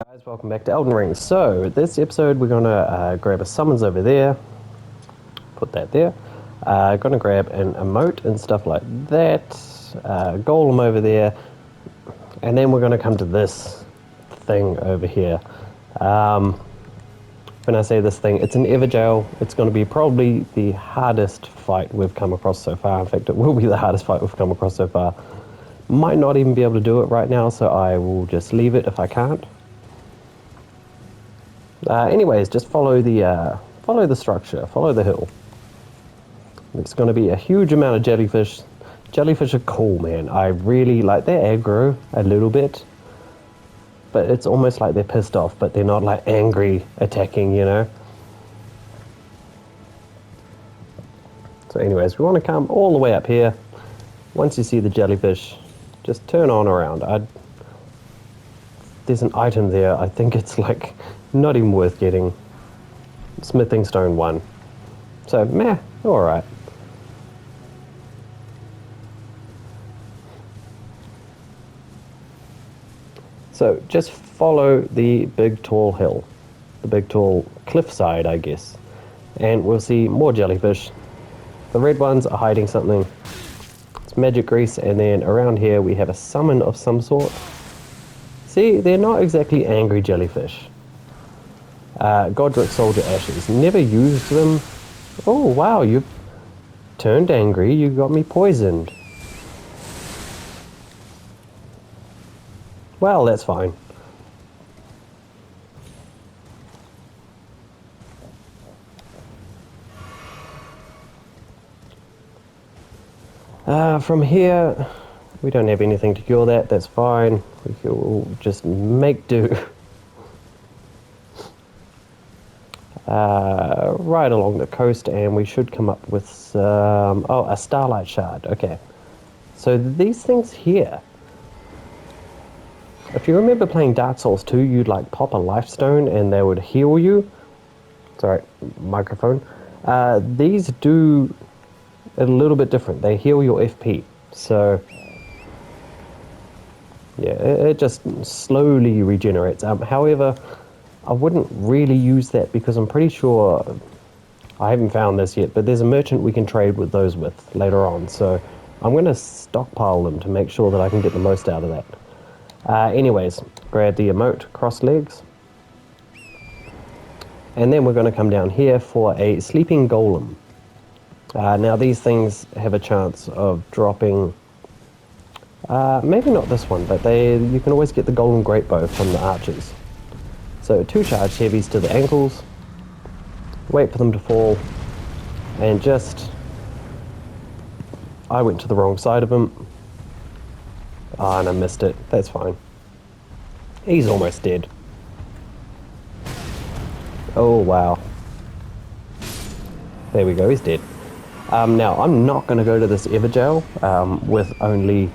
Guys, welcome back to Elden Ring. So, this episode we're gonna grab a summons over there, put that there. Gonna grab an emote and stuff like that, golem over there, and then we're gonna come to this thing over here. Um, when I say this thing, it's an Everjail. It's gonna be probably the hardest fight we've come across so far. In fact, it will be the hardest fight we've come across so far. Might not even be able to do it right now, so I will just leave it if I can't. Anyways, just follow the structure, follow the hill. It's going to be a huge amount of jellyfish. Jellyfish are cool, man. I really like their aggro a little bit, but it's almost like they're pissed off, but they're not like angry attacking, you know. So, anyways, we want to come all the way up here. Once you see the jellyfish, just turn on around. There's an item there. I think it's like not even worth getting. Smithing stone 1. So, meh, alright. So, just follow the big tall hill. The big tall cliffside, I guess. And we'll see more jellyfish. The red ones are hiding something. It's magic grease, and then around here we have a summon of some sort. See, they're not exactly angry jellyfish. Godric Soldier Ashes. Never used them. Oh, wow, you turned angry. You got me poisoned. Well, that's fine. From here, we don't have anything to cure that. That's fine. We'll just make do. Right along the coast, and we should come up with some... Oh, a starlight shard. Okay. So these things here... If you remember playing Dark Souls 2, you'd like pop a life stone and they would heal you. Sorry, microphone. These do a little bit different. They heal your FP. So, yeah, it just slowly regenerates. However, I wouldn't really use that because I'm pretty sure, I haven't found this yet, but there's a merchant we can trade with those with later on. So I'm going to stockpile them to make sure that I can get the most out of that. Anyways, grab the emote, cross legs. And then we're going to come down here for a sleeping golem. Now these things have a chance of dropping, maybe not this one, but you can always get the golden great bow from the archers. So 2 charged heavies to the ankles, wait for them to fall, and just... I went to the wrong side of him. Ah, and I missed it. That's fine. He's almost dead. Oh, wow. There we go, he's dead. Now, I'm not going to go to this Everjail with only...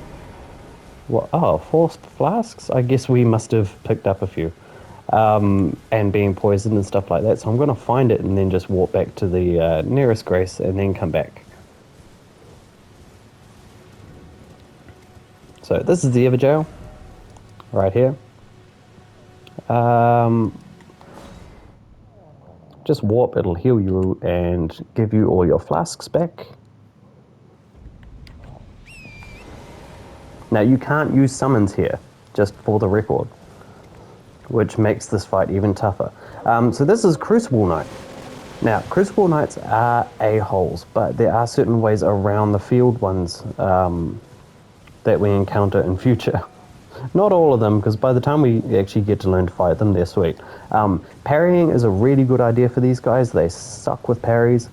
What? Oh, 4 flasks? I guess we must have picked up a few. And being poisoned and stuff like that. So I'm going to find it and then just walk back to the nearest grace and then come back. So this is the Everjail, right here. Just warp, it'll heal you and give you all your flasks back. Now you can't use summons here, just for the record, which makes this fight even tougher. So this is Crucible Knight. Now, Crucible Knights are a-holes, but there are certain ways around the field ones that we encounter in future. Not all of them, because by the time we actually get to learn to fight them, they're sweet. Parrying is a really good idea for these guys. They suck with parries.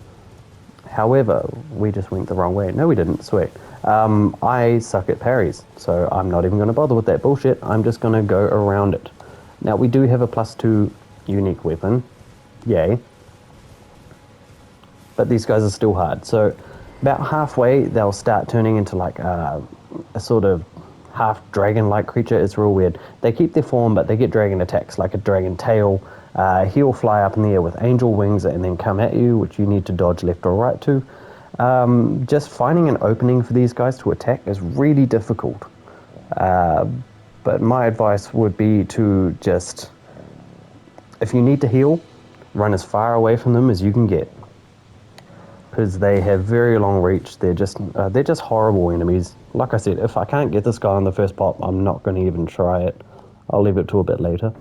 However, we just went the wrong way. No, we didn't. Sweet. I suck at parries, so I'm not even going to bother with that bullshit. I'm just going to go around it. Now, we do have a +2 unique weapon. Yay. But these guys are still hard. So about halfway, they'll start turning into like a sort of half dragon-like creature. It's real weird. They keep their form, but they get dragon attacks, like a dragon tail. He'll fly up in the air with angel wings and then come at you, which you need to dodge left or right to. Just finding an opening for these guys to attack is really difficult. But my advice would be to just If you need to heal, run as far away from them as you can get, because they have very long reach. They're just horrible enemies. Like I said, if I can't get this guy on the first pop, I'm not going to even try it. I'll leave it to a bit later.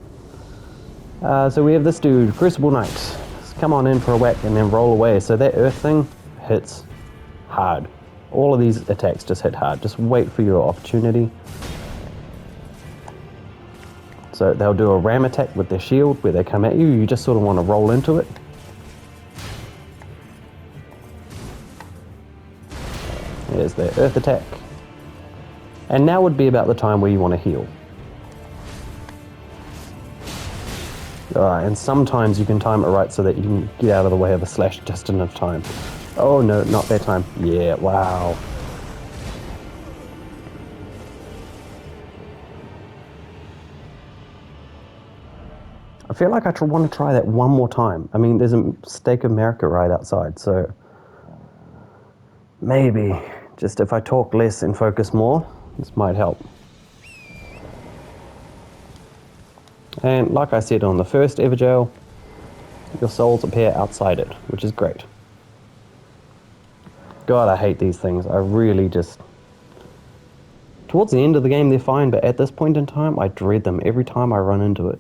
So we have this dude, Crucible Knight. Just come on in for a whack and then roll away. So that earth thing hits hard. All of these attacks just hit hard. Just wait for your opportunity. So they'll do a ram attack with their shield where they come at you. You just sort of want to roll into it. There's their earth attack. And now would be about the time where you want to heal. And sometimes you can time it right so that you can get out of the way of a slash just enough time. Oh no, not that time. Yeah, wow. I feel like I want to try that one more time. I mean, there's a Stake of America right outside, so maybe just if I talk less and focus more, this might help. And like I said on the first Everjail, your souls appear outside it, which is great. God, I hate these things. I really just... Towards the end of the game, they're fine, but at this point in time, I dread them every time I run into it.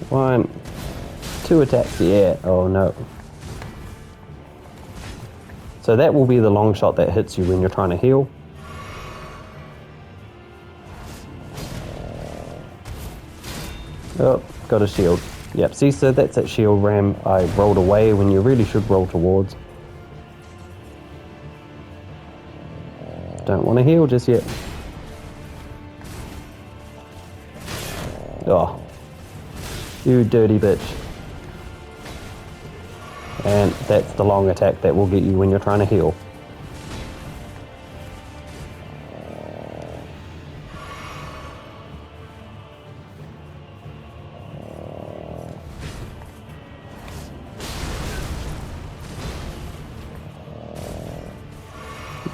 1, 2 attacks, yeah, oh no. So that will be the long shot that hits you when you're trying to heal. Oh, got a shield. Yep, see, so that's that shield ram I rolled away when you really should roll towards. Don't want to heal just yet. Oh. You dirty bitch. And that's the long attack that will get you when you're trying to heal.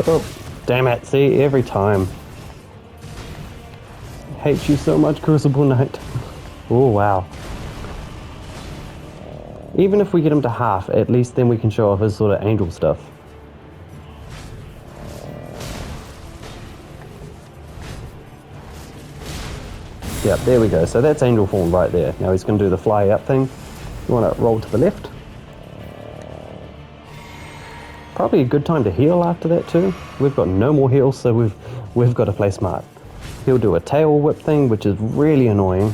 Oh, damn it, see, every time. I hate you so much, Crucible Knight. Oh, wow. Even if we get him to half, at least then we can show off his sort of angel stuff. Yep, there we go. So that's angel form right there. Now he's going to do the fly up thing. You want to roll to the left. Probably a good time to heal after that too. We've got no more heals, so we've got to play smart. He'll do a tail whip thing, which is really annoying.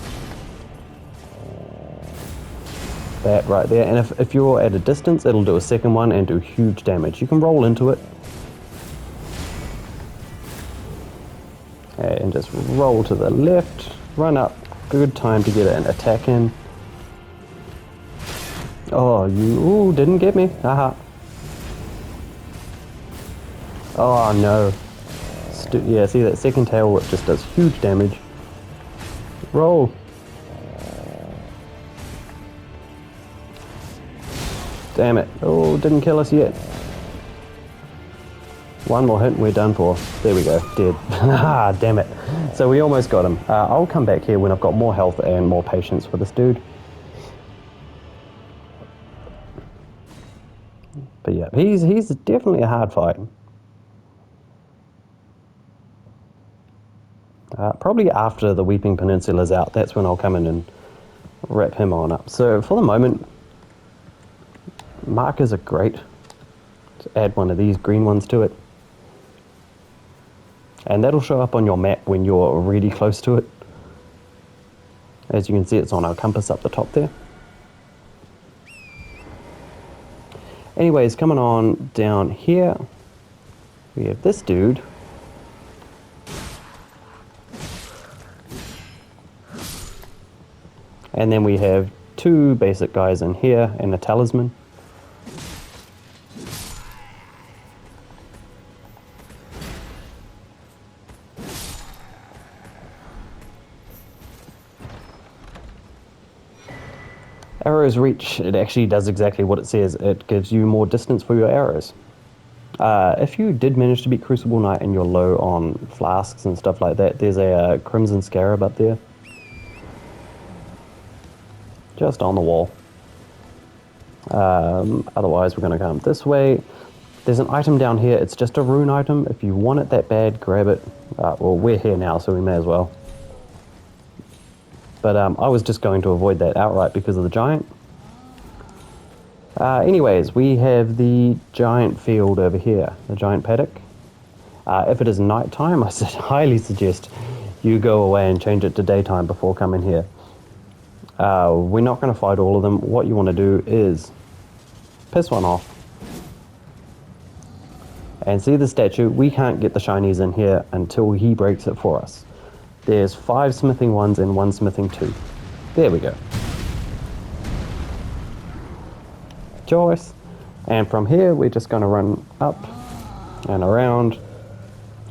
That right there, and if you're at a distance, it'll do a second one and do huge damage. You can roll into it. Okay, and just roll to the left, run up. Good time to get an attack in. Oh, you didn't get me. Haha. Oh no. Yeah, see that second tail whip just does huge damage. Roll. Damn it. Oh, didn't kill us yet. One more hit and we're done for. There we go. Dead. Ah, damn it. So we almost got him. I'll come back here when I've got more health and more patience for this dude. But yeah, he's definitely a hard fight. Probably after the Weeping Peninsula's out, that's when I'll come in and wrap him on up. So for the moment, markers are great. Let's add one of these green ones to it. And that'll show up on your map when you're really close to it. As you can see, it's on our compass up the top there. Anyways, coming on down here, we have this dude. And then we have 2 basic guys in here and a talisman. Arrows reach, it actually does exactly what it says. It gives you more distance for your arrows. If you did manage to beat Crucible Knight and you're low on flasks and stuff like that, there's a Crimson Scarab up there. just on the wall. Otherwise, we're going to come this way. There's an item down here. It's just a rune item. If you want it that bad, grab it. Well, we're here now, so we may as well. But I was just going to avoid that outright because of the giant. Anyways, we have the giant field over here, the giant paddock. If it is nighttime, I highly suggest you go away and change it to daytime before coming here. We're not going to fight all of them. What you want to do is piss one off. And see the statue? We can't get the shinies in here until he breaks it for us. There's 5 smithing 1s and 1 smithing 2. There we go. Choice. And from here, we're just going to run up and around.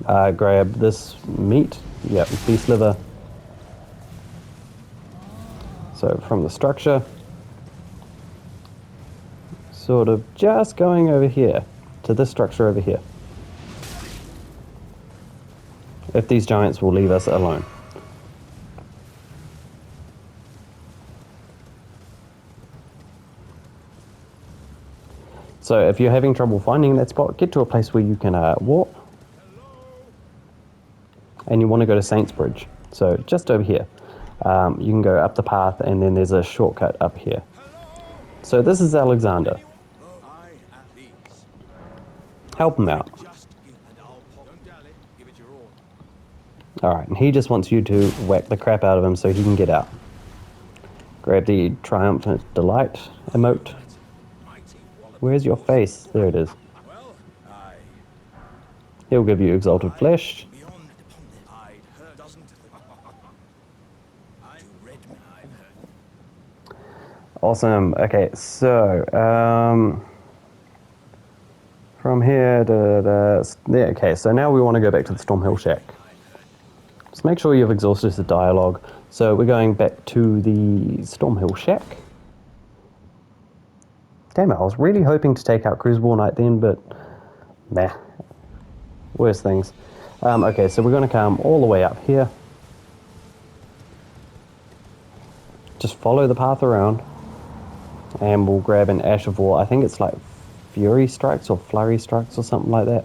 Grab this meat. Yep, beast liver. So from the structure, sort of just going over here to this structure over here. If these giants will leave us alone. So if you're having trouble finding that spot, get to a place where you can warp. And you want to go to Saints Bridge. So just over here. You can go up the path and then there's a shortcut up here. So this is Alexander. Help him out. Alright, and he just wants you to whack the crap out of him so he can get out. Grab the Triumphant Delight emote. Where's your face? There it is. He'll give you Exalted Flesh. Awesome. Okay, so from here to there. Okay, so now we want to go back to the Stormhill Shack. Just make sure you've exhausted the dialogue. So we're going back to the Stormhill Shack. Damn it, I was really hoping to take out Crucible Knight then, but meh. Worse things. Okay, so we're going to come all the way up here. Just follow the path around. And we'll grab an Ash of War. I think it's like Fury Strikes or Flurry Strikes or something like that.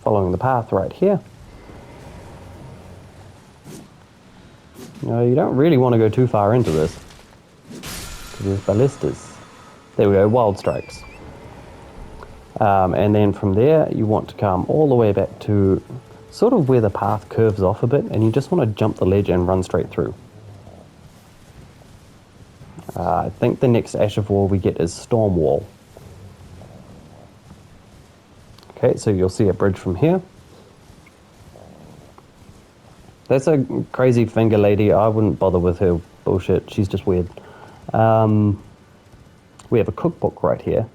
Following the path right here. No, you don't really want to go too far into this. Because there's ballistas. There we go, Wild Strikes. And then from there, you want to come all the way back to sort of where the path curves off a bit. And you just want to jump the ledge and run straight through. I think the next Ash of War we get is Storm Wall. Okay, so you'll see a bridge from here. That's a crazy finger lady. I wouldn't bother with her bullshit. She's just weird. We have a cookbook right here.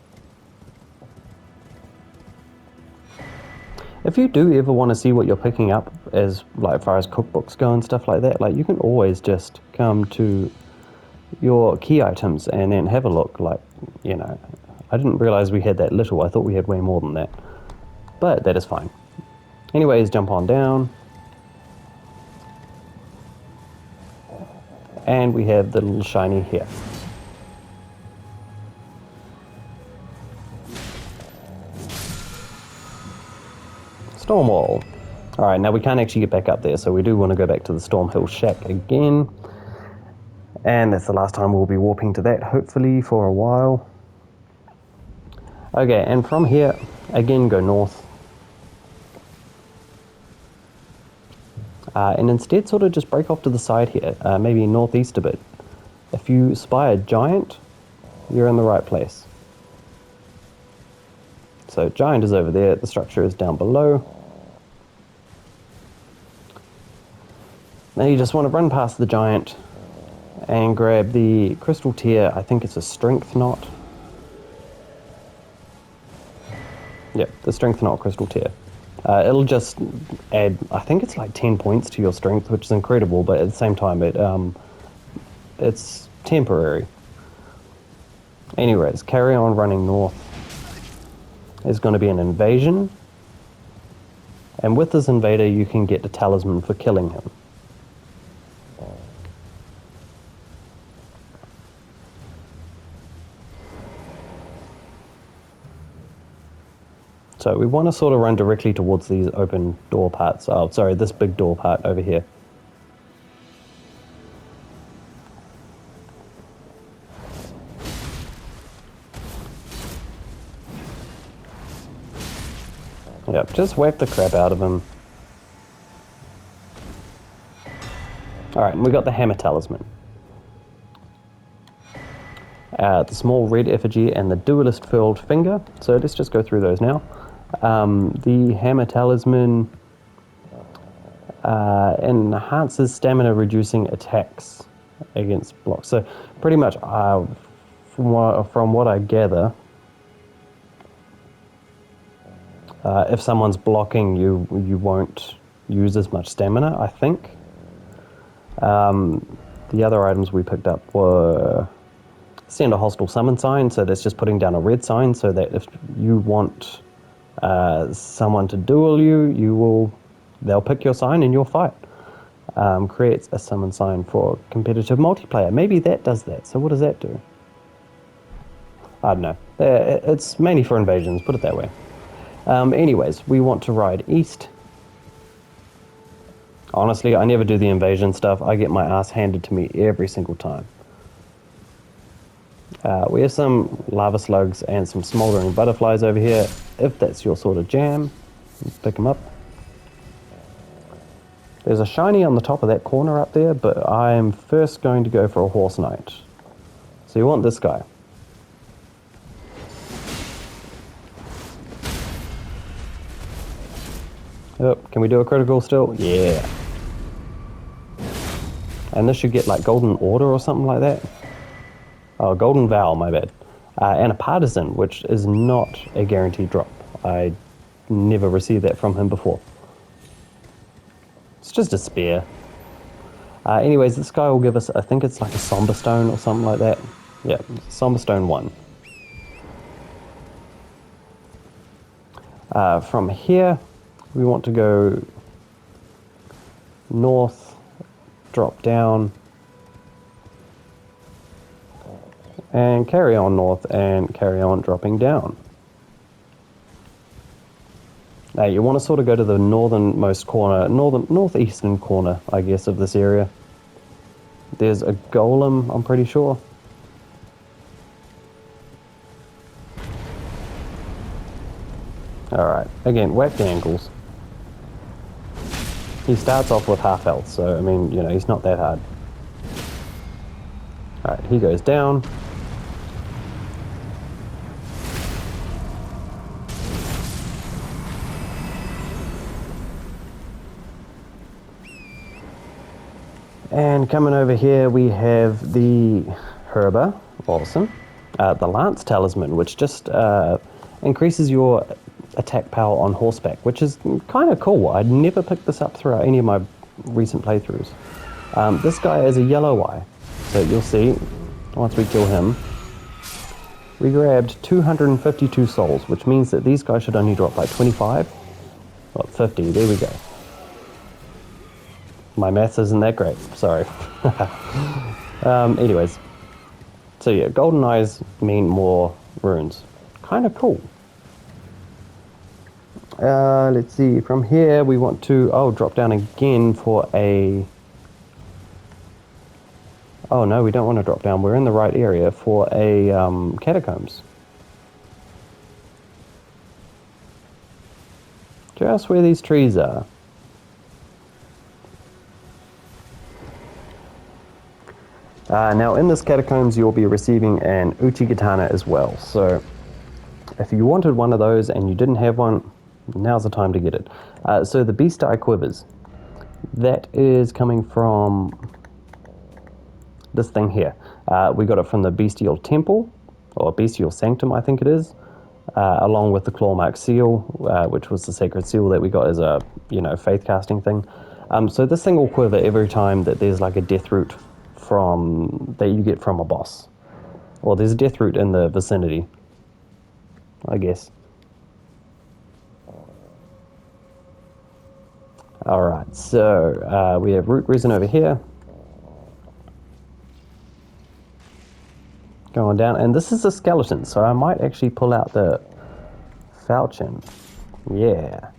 If you do ever want to see what you're picking up as far as cookbooks go and stuff like that, you can always just come to your key items and then have a look. I didn't realize we had that little. I thought we had way more than that. But that is fine. Anyways, jump on down. And we have the little shiny here. Stormwall. Alright, now we can't actually get back up there, so we do want to go back to the Stormhill Shack again. And that's the last time we'll be warping to that, hopefully, for a while. Okay, and from here, again, go north. And instead sort of just break off to the side here, maybe northeast a bit. If you spy a giant, you're in the right place. So giant is over there, the structure is down below. Now you just want to run past the giant and grab the crystal tear. I think it's a strength knot. Yep, the strength knot crystal tear. It'll just add, I think it's like 10 points to your strength, which is incredible, but at the same time, it's temporary. Anyways, carry on running north. There's going to be an invasion, and with this invader, you can get the talisman for killing him. So we want to sort of run directly towards these open door parts. Oh, sorry, this big door part over here. Yep, just whack the crap out of him. Alright, and we got the hammer talisman. The small red effigy and the duelist furled finger. So let's just go through those now. The hammer talisman enhances stamina, reducing attacks against blocks. So pretty much, from what I gather, if someone's blocking you, you won't use as much stamina, I think. The other items we picked up were send a hostile summon sign, so that's just putting down a red sign so that if you want someone to duel you, they'll pick your sign and you'll fight. Creates a summon sign for competitive multiplayer. Maybe that does that. So what does that do? I don't know. It's mainly for invasions, put it that way. Anyways, we want to ride east. Honestly, I never do the invasion stuff. I get my ass handed to me every single time. We have some lava slugs and some smoldering butterflies over here. If that's your sort of jam, pick them up. There's a shiny on the top of that corner up there, but I'm first going to go for a horse knight. So you want this guy. Oh, can we do a critical still? Yeah. And this should get like golden order or something like that. Oh, golden vow, my bad. And a partisan, which is not a guaranteed drop. I never received that from him before. It's just a spear. Anyways, this guy will give us, I think it's like a somber stone or something like that. Yeah, somber stone 1. From here, we want to go north, drop down, and carry on north and carry on dropping down. Now you want to sort of go to the northernmost corner, northeastern corner, I guess, of this area. There's a golem, I'm pretty sure. Alright, again, whack the ankles. He starts off with half health, so, I mean, you know, he's not that hard. Alright, he goes down. And coming over here, we have the Herba, awesome. The Lance Talisman, which just increases your attack power on horseback, which is kind of cool. I'd never picked this up throughout any of my recent playthroughs. This guy is a yellow eye, so you'll see, once we kill him, we grabbed 252 souls, which means that these guys should only drop like 25, well, 50, there we go. My maths isn't that great, sorry. Anyways, so yeah, golden eyes mean more runes. Kind of cool. Let's see, from here we want to, drop down again for a... Oh no, we don't want to drop down, we're in the right area for a catacombs. Just where these trees are. Now in this catacombs you'll be receiving an Uchi Katana as well, so if you wanted one of those and you didn't have one, now's the time to get it. So the Beast Eye Quivers, that is coming from this thing here. We got it from the Bestial Temple, or Bestial Sanctum I think it is, along with the Clawmark Seal, which was the sacred seal that we got as a, faith casting thing. So this thing will quiver every time that there's like a death root that you get from a boss. Or there's a death root in the vicinity, I guess. Alright, so we have root resin over here. Going down, and this is a skeleton, so I might actually pull out the falchion. Yeah.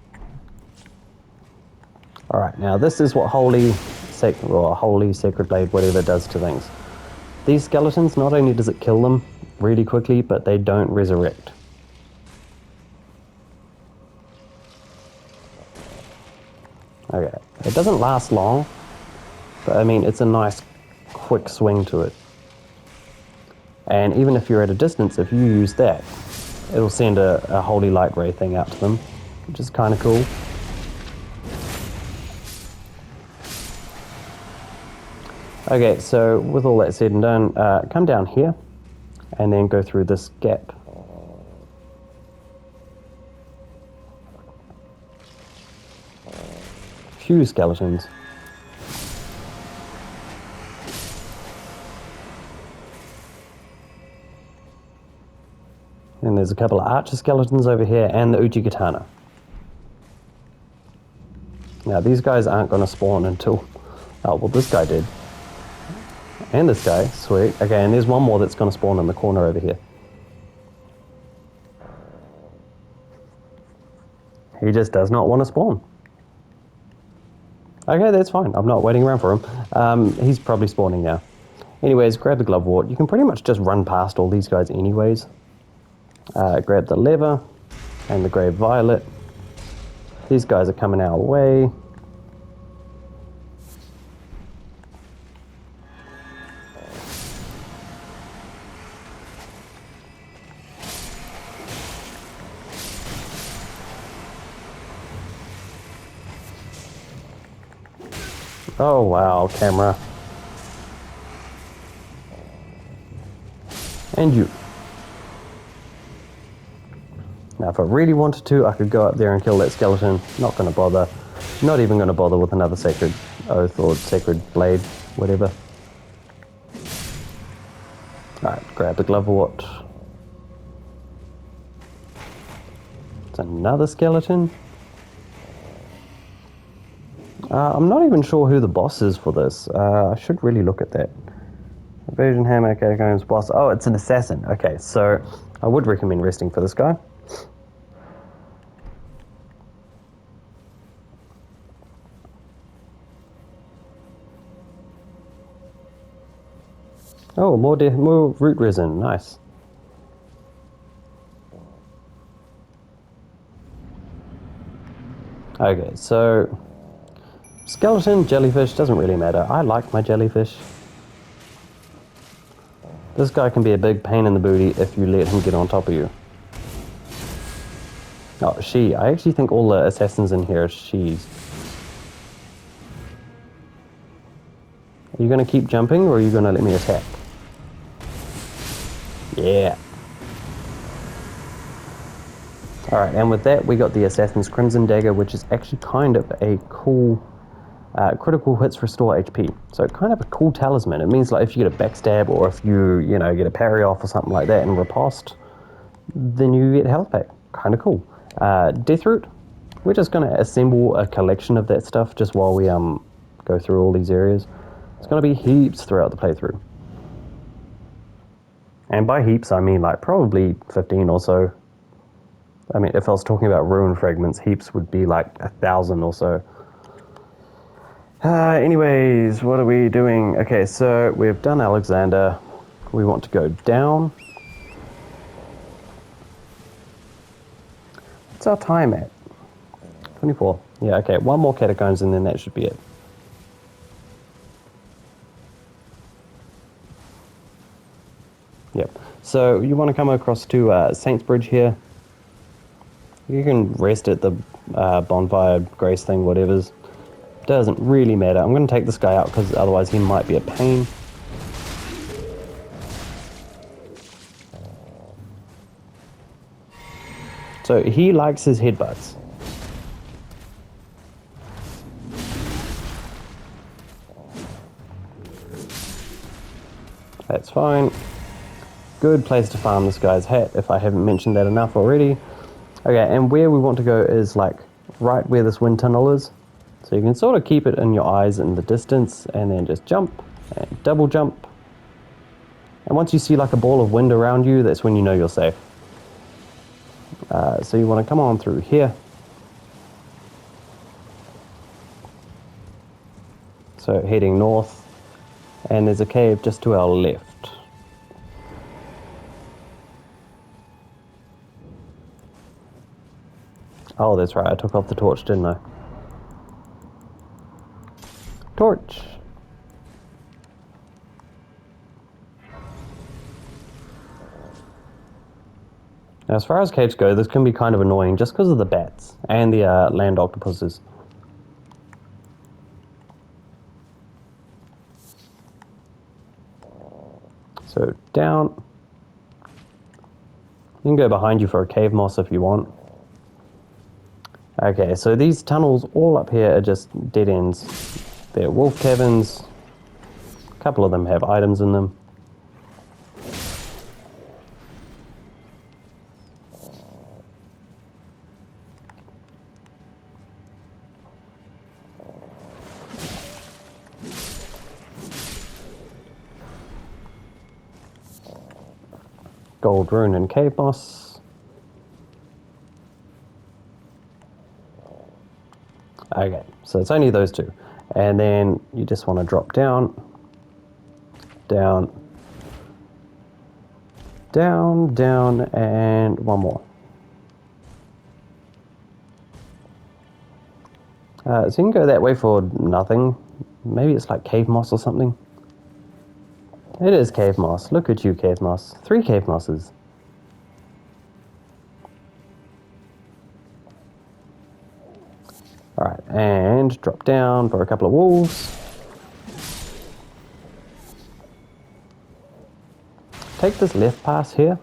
Alright, now this is what Holy Sacred Blade, whatever, does to things. These skeletons, not only does it kill them really quickly, but they don't resurrect. Okay, it doesn't last long, but I mean, it's a nice quick swing to it. And even if you're at a distance, if you use that, it'll send a holy light ray thing out to them, which is kind of cool. Okay, so with all that said and done, come down here and then go through this gap. Few skeletons. And there's a couple of archer skeletons over here and the Uchigatana. Now these guys aren't going to spawn until... Oh, well this guy did. And this guy, sweet. Okay, and there's one more that's going to spawn in the corner over here. He just does not want to spawn. Okay, that's fine. I'm not waiting around for him. He's probably spawning now. Anyways, grab the glovewort. You can pretty much just run past all these guys anyways. Grab the lever and the grey violet. These guys are coming our way. Oh wow, camera. And you. Now if I really wanted to, I could go up there and kill that skeleton. Not going to bother. Not even going to bother with another sacred oath or sacred blade, whatever. Alright, grab the glovewort. It's another skeleton. I'm not even sure who the boss is for this. I should really look at that. Invasion Hammer, Catacombs, boss. Oh, it's an assassin. Okay, so I would recommend resting for this guy. Oh, more root resin. Nice. Okay, so skeleton, jellyfish, doesn't really matter. I like my jellyfish. This guy can be a big pain in the booty if you let him get on top of you. Oh, she. I actually think all the assassins in here are she's. Are you going to keep jumping or are you going to let me attack? Yeah. Alright, and with that we got the Assassin's Crimson Dagger, which is actually kind of a cool... critical hits restore HP. So kind of a cool talisman. It means like if you get a backstab or if you get a parry off or something like that and riposte, then you get health back. Kind of cool. Deathroot. We're just going to assemble a collection of that stuff just while we go through all these areas. It's going to be heaps throughout the playthrough. And by heaps, I mean like probably 15 or so. I mean, if I was talking about ruin fragments, heaps would be like 1,000 or so. Anyways, what are we doing? Okay, so we've done Alexander. We want to go down. What's our time at? 24. Yeah, okay, one more catacombs and then that should be it. Yep. So you want to come across to Saints Bridge here. You can rest at the bonfire, grace thing, whatever's. Doesn't really matter. I'm going to take this guy out because otherwise he might be a pain. So he likes his headbutts. That's fine. Good place to farm this guy's hat, if I haven't mentioned that enough already. Okay, and where we want to go is like right where this wind tunnel is. So you can sort of keep it in your eyes in the distance and then just jump and double jump. And once you see like a ball of wind around you, that's when you know you're safe. So you want to come on through here. So heading north, and there's a cave just to our left. Oh, that's right, I took off the torch, didn't I? Torch! Now, as far as caves go, this can be kind of annoying just because of the bats and the land octopuses. So down. You can go behind you for a cave moss if you want. Okay, so these tunnels all up here are just dead ends. They're wolf caverns. A couple of them have items in them. Gold rune and cave moss. Okay, so it's only those two. And then you just want to drop down, down, down, down, and one more. So you can go that way for nothing. Maybe it's like cave moss or something. It is cave moss. Look at you, cave moss. 3 cave mosses. Alright, and drop down for a couple of wolves. Take this left pass here.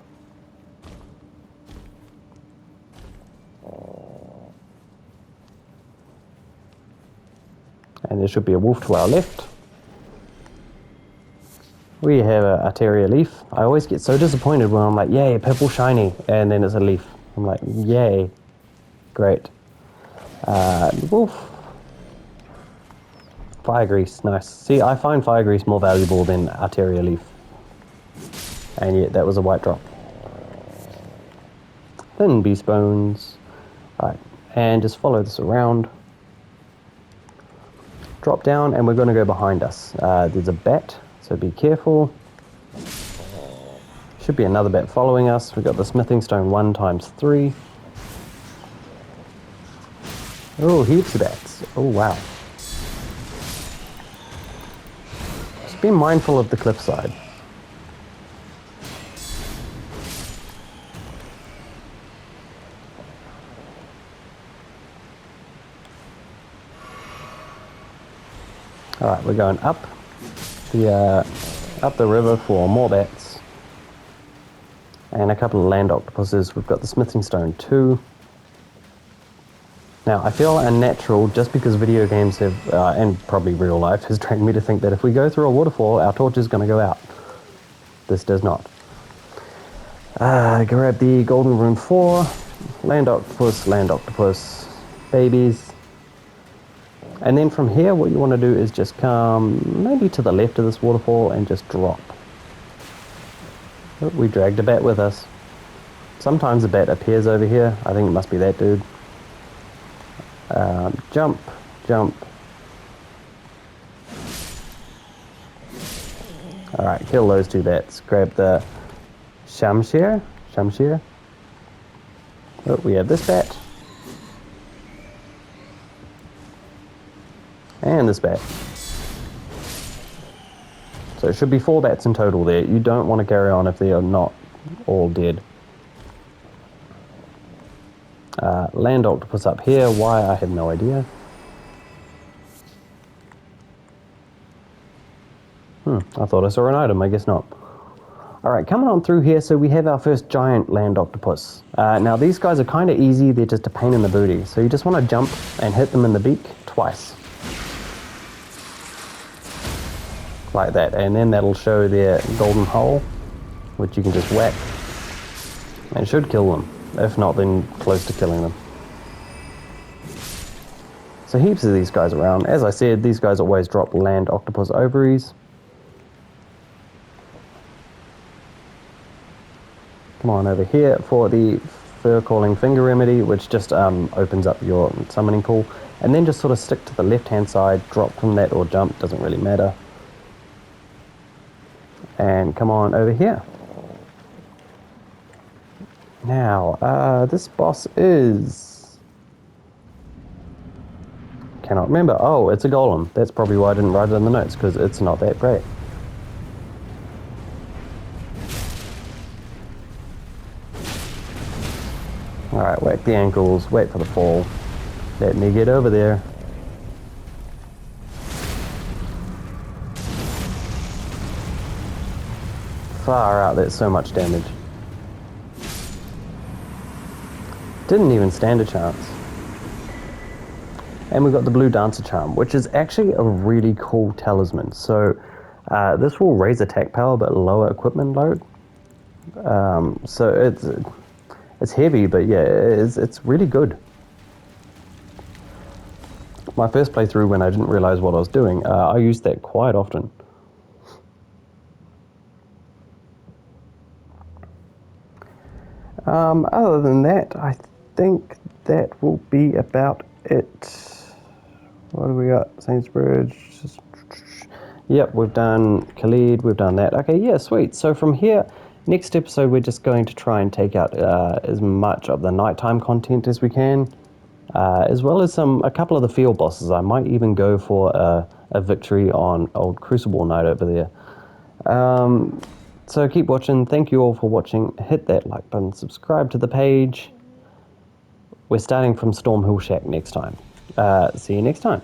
And there should be a wolf to our left. We have a Arteria leaf. I always get so disappointed when I'm like, yay, purple shiny, and then it's a leaf. I'm like, yay, great. Wolf. Fire grease, nice. See, I find fire grease more valuable than Arteria leaf. And yet that was a white drop. Then beast bones. Alright, and just follow this around. Drop down, and we're going to go behind us. There's a bat. So be careful. Should be another bat following us. We've got the smithing stone 1 times 3. Oh, heaps of bats. Oh, wow. Just be mindful of the cliffside. Alright, we're going up the river for more bats and a couple of land octopuses. We've got the smithing stone 2. Now I feel unnatural just because video games have and probably real life has trained me to think that if we go through a waterfall our torch is going to go out. This does not. Grab the golden rune 4, land octopus, babies. And then from here, what you want to do is just come maybe to the left of this waterfall and just drop. Oh, we dragged a bat with us. Sometimes a bat appears over here. I think it must be that dude. Jump, jump. Alright, kill those 2 bats. Grab the Shamshir. Oh, we have this bat. And this bat. So it should be 4 bats in total there. You don't want to carry on if they are not all dead. Land octopus up here. Why? I have no idea. I thought I saw an item. I guess not. Alright, coming on through here, so we have our first giant land octopus. Now these guys are kind of easy. They're just a pain in the booty. So you just want to jump and hit them in the beak twice. Like that, and then that'll show their golden hole, which you can just whack and it should kill them, if not then close to killing them. So heaps of these guys around. As I said, these guys always drop land octopus ovaries. Come on over here for the Fur Calling Finger Remedy, which just opens up your summoning pool, and then just sort of stick to the left-hand side, drop from that or jump, doesn't really matter. And come on over here. Now, this boss is... Cannot remember. Oh, it's a golem. That's probably why I didn't write it in the notes, because it's not that great. Alright, whack the ankles, wait for the fall. Let me get over there. Far out, that's so much damage. Didn't even stand a chance. And we've got the blue dancer charm, which is actually a really cool talisman. So this will raise attack power but lower equipment load. So it's heavy, but yeah, it's really good. My first playthrough, when I didn't realize what I was doing, I used that quite often. Other than that, I think that will be about it. What do we got? Sainsbridge. Yep, we've done Khalid, we've done that. Okay, yeah, sweet. So from here, next episode, we're just going to try and take out as much of the nighttime content as we can, as well as a couple of the field bosses. I might even go for a victory on old Crucible Knight over there. So keep watching. Thank you all for watching. Hit that like button, subscribe to the page. We're starting from Stormhill Shack next time. See you next time.